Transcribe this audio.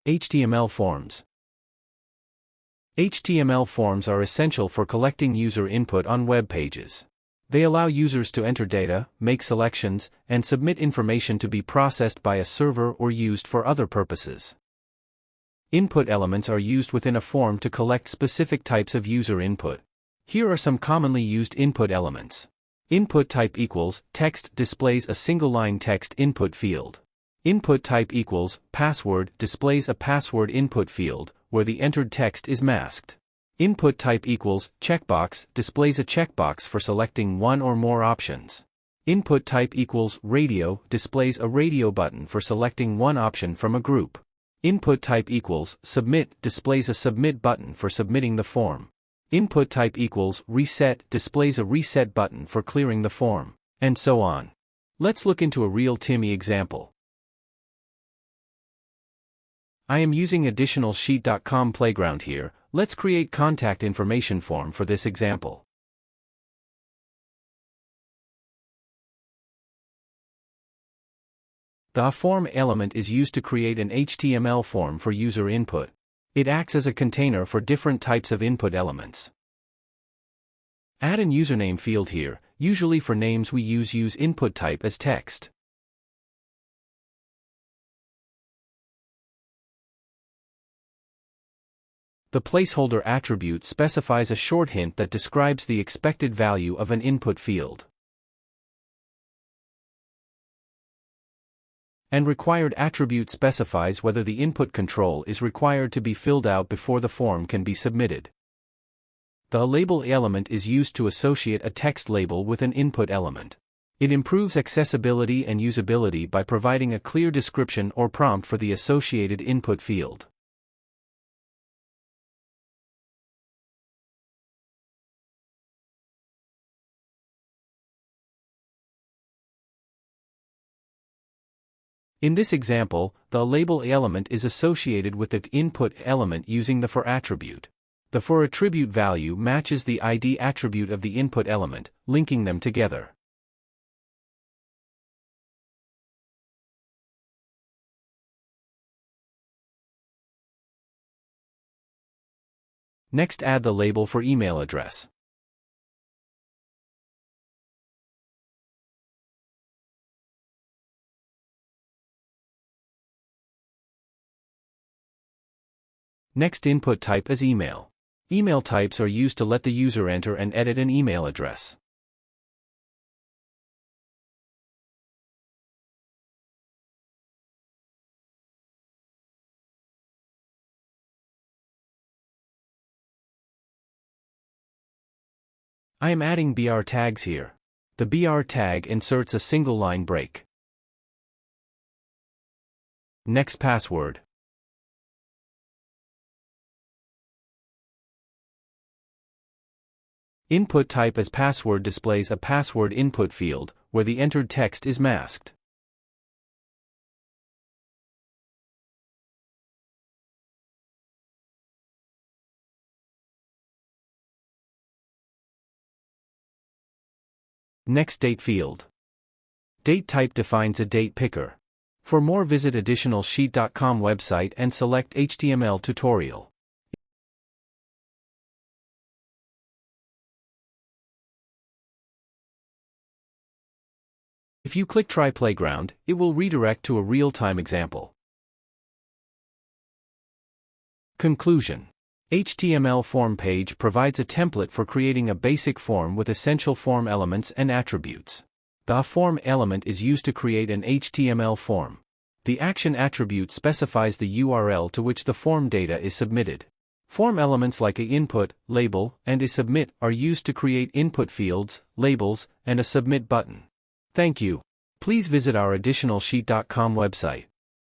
HTML forms. HTML forms are essential for collecting user input on web pages. They allow users to enter data, make selections, and submit information to be processed by a server or used for other purposes. Input elements are used within a form to collect specific types of user input. Here are some commonly used input elements. Input type equals text displays a single-line text input field. Input type equals password displays a password input field, where the entered text is masked. Input type equals checkbox displays a checkbox for selecting one or more options. Input type equals radio displays a radio button for selecting one option from a group. Input type equals submit displays a submit button for submitting the form. Input type equals reset displays a reset button for clearing the form, and so on. Let's look into a real Timmy example. I am using additional sheet.com playground here. Let's create contact information form for this example. The form element is used to create an HTML form for user input. It acts as a container for different types of input elements. Add an username field here. Usually for names we use input type as text. The placeholder attribute specifies a short hint that describes the expected value of an input field. And required attribute specifies whether the input control is required to be filled out before the form can be submitted. The label element is used to associate a text label with an input element. It improves accessibility and usability by providing a clear description or prompt for the associated input field. In this example, the label element is associated with the input element using the for attribute. The for attribute value matches the ID attribute of the input element, linking them together. Next, add the label for email address. Next, input type as email. Email types are used to let the user enter and edit an email address. I am adding BR tags here. The BR tag inserts a single line break. Next, password. Input type as password displays a password input field, where the entered text is masked. Next, date field. Date type defines a date picker. For more, visit additional sheet.com website and select HTML tutorial. If you click Try Playground, it will redirect to a real-time example. Conclusion. HTML form page provides a template for creating a basic form with essential form elements and attributes. The form element is used to create an HTML form. The action attribute specifies the URL to which the form data is submitted. Form elements like a input, label, and a submit are used to create input fields, labels, and a submit button. Thank you. Please visit our additional sheet.com website.